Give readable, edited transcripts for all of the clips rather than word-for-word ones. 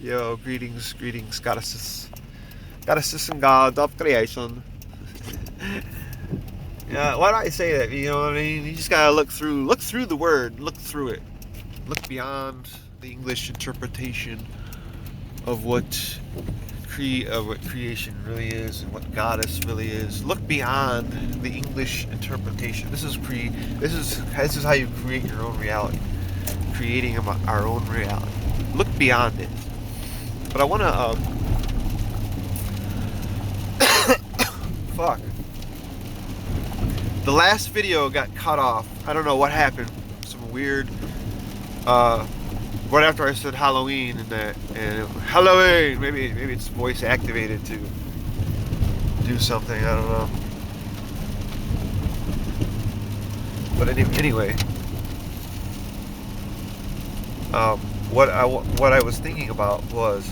Yo, greetings, goddesses and gods of creation. Yeah, why do I say that? You know what I mean? You just gotta look through the word, look through it, look beyond the English interpretation of what creation really is and what goddess really is. Look beyond the English interpretation. This is how you create your own reality, creating our own reality. Look beyond it. But I want to fuck. The last video got cut off. I don't know what happened. Some weird right after I said Halloween and Halloween, maybe it's voice activated to do something, I don't know. But anyway, what I was thinking about was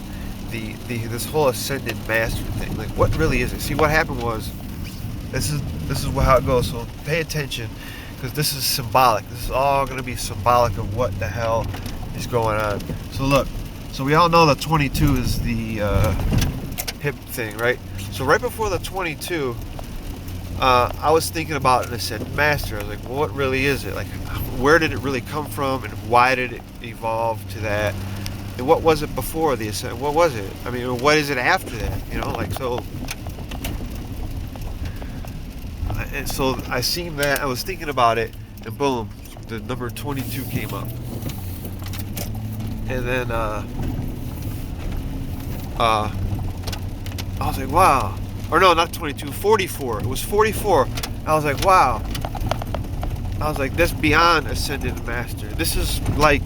this whole ascended master thing. Like, what really is it? See, what happened was, this is how it goes. So pay attention, because this is symbolic. This is all going to be symbolic of what the hell is going on. So look, so we all know that 22 is the hip thing, right? So right before the 22, I was thinking about an ascended master. I was like, well, what really is it? Like, where did it really come from, and why did it evolve to that? And what was it before the ascent? What was it? I mean, what is it after that? You know, like, so. And so I seen that, I was thinking about it, and boom, the number 22 came up. And then I was like, wow. Or no, not 22, 44. It was 44. I was like, wow. I was like, that's beyond ascended master. This is like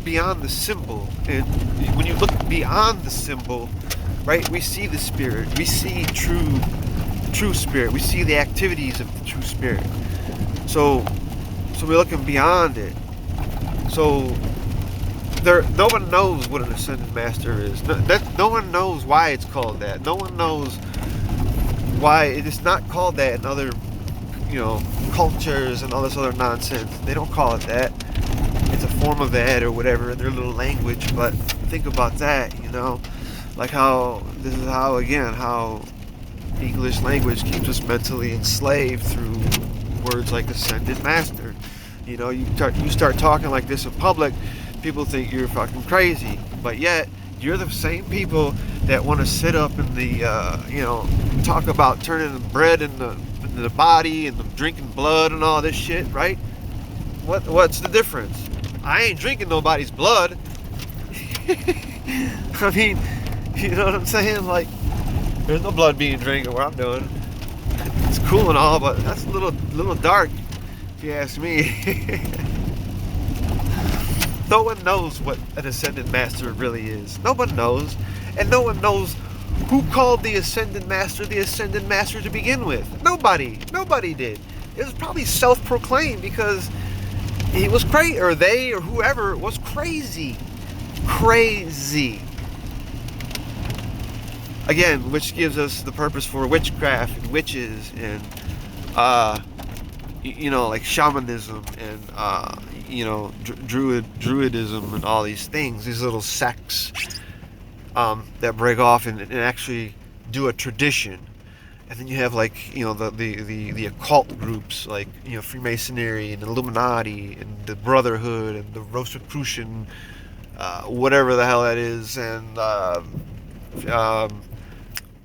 beyond the symbol. And when you look beyond the symbol, right, we see the spirit. We see true spirit. We see the activities of the true spirit. So we're looking beyond it. So no one knows what an ascended master is. No one knows why it's called that. No one knows why it is not called that in other, cultures and all this other nonsense. They don't call it that. It's a form of that or whatever in their little language. But think about that, like how this is how English language keeps us mentally enslaved through words like ascended master. You start talking like this in public, people think you're fucking crazy. But yet, you're the same people that want to sit up in the, talk about turning the bread into the body and the drinking blood and all this shit, right? What's the difference? I ain't drinking nobody's blood. I mean, you know what I'm saying? Like, there's no blood being drank at what I'm doing. It's cool and all, but that's a little dark, if you ask me. No one knows what an ascended master really is. No one knows. And no one knows who called the ascended master to begin with. Nobody did. It was probably self-proclaimed because he was crazy, or they, or whoever was crazy. Again, which gives us the purpose for witchcraft and witches and like shamanism and druidism and all these things, these little sects that break off and actually do a tradition. And then you have the occult groups like Freemasonry and Illuminati and the Brotherhood and the Rosicrucian, whatever the hell that is, and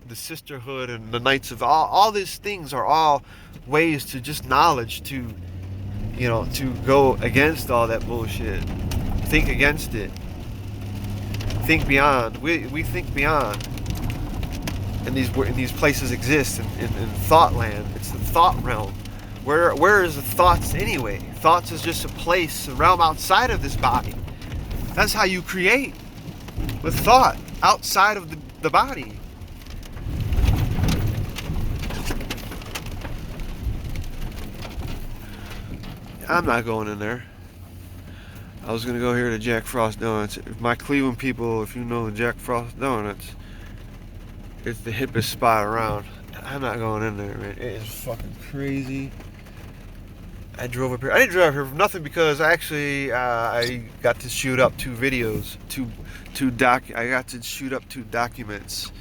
the Sisterhood and the Knights of all these things are all ways to just knowledge to go against all that bullshit. Think against it. Think beyond. We think beyond. And these places exist in thought land. It's the thought realm. Where is the thoughts anyway? Thoughts is just a place, a realm outside of this body. That's how you create, with thought, outside of the body. I'm not going in there. I was going to go here to Jack Frost Donuts. My Cleveland people, if you know the Jack Frost Donuts, it's the hippest spot around. I'm not going in there, man. It is fucking crazy. I drove up here. I didn't drive here for nothing because actually I got to shoot up 2 videos, I got to shoot up 2 documents,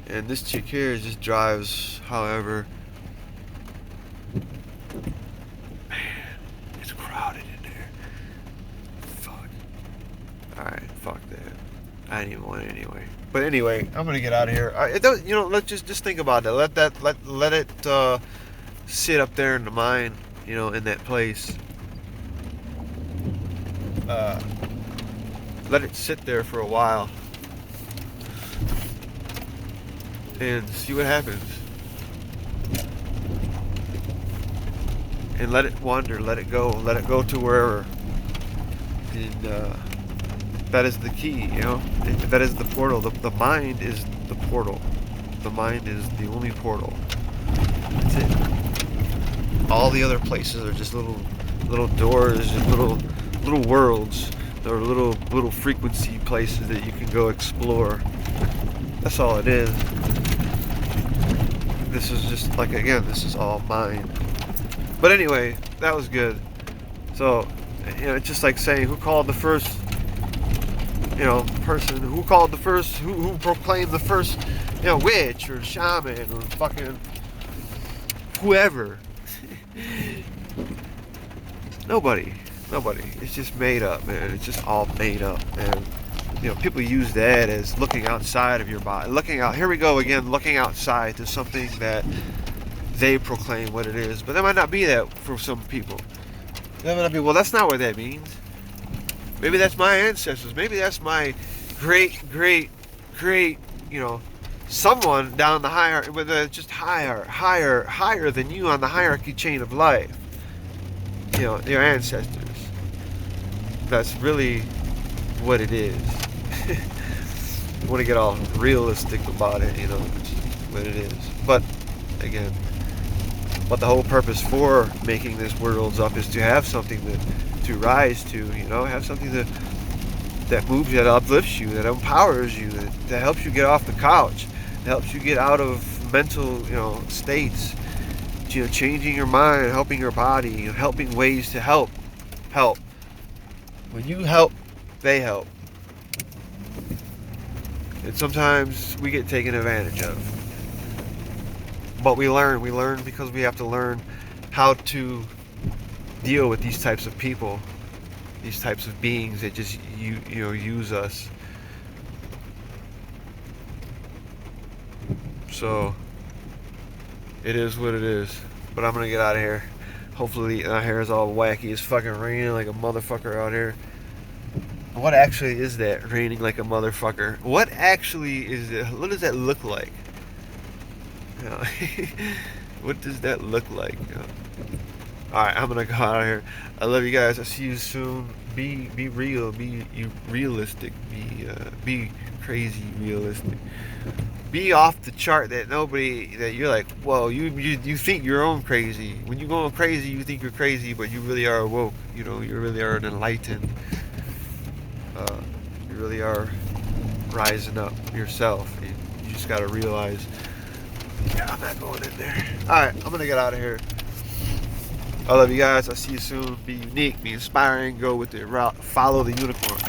and this chick here just drives. However, man, it's crowded in there. Fuck. All right, fuck that. I didn't even want it anyway. But anyway, I'm gonna get out of here. Let's just think about that. Let it sit up there in the mind. In that place. Let it sit there for a while and see what happens. And let it wander, let it go to wherever. And that is the key, that is the portal. The mind is the portal. The mind is the only portal. That's it. All the other places are just little doors and little worlds, or little frequency places that you can go explore. That's all it is. This is just like, again, this is all mind. But anyway, that was good. So, it's just like saying, who called the first, person? Who called the first? Who proclaimed the first, witch or shaman or fucking whoever? Nobody. It's just made up, man. It's just all made up, and people use that as looking outside of your body, here we go again, looking outside to something that they proclaim what it is. But that might not be that for some people. That might not be. Well, that's not what that means. Maybe that's my ancestors. Maybe that's my great someone down the hierarchy, just higher than you on the hierarchy chain of life. Your ancestors. That's really what it is. I want to get all realistic about it, which is what it is. But again, the whole purpose for making this worlds up is to have something to rise to, have something that moves you, that uplifts you, that empowers you, that helps you get off the couch, that helps you get out of mental, states, changing your mind, helping your body, helping ways to help. When you help, they help. And sometimes we get taken advantage of. But we learn because we have to learn how to deal with these types of people, these types of beings that just use us. So it is what it is. But I'm gonna get out of here. Hopefully my hair is all wacky. It's fucking raining like a motherfucker out here. What actually is that? Raining like a motherfucker. What actually is it? What does that look like? What does that look like? Alright, I'm gonna go out of here. I love you guys. I'll see you soon. Be real. Be realistic. Be crazy realistic. Be off the chart that you're like, whoa, you think your own crazy. When you're going crazy, you think you're crazy, but you really are awoke. You really are enlightened. You really are rising up yourself. And you just gotta realize, I'm not going in there. Alright, I'm gonna get out of here. I love you guys. I'll see you soon. Be unique, be inspiring, go with it. Follow the unicorn.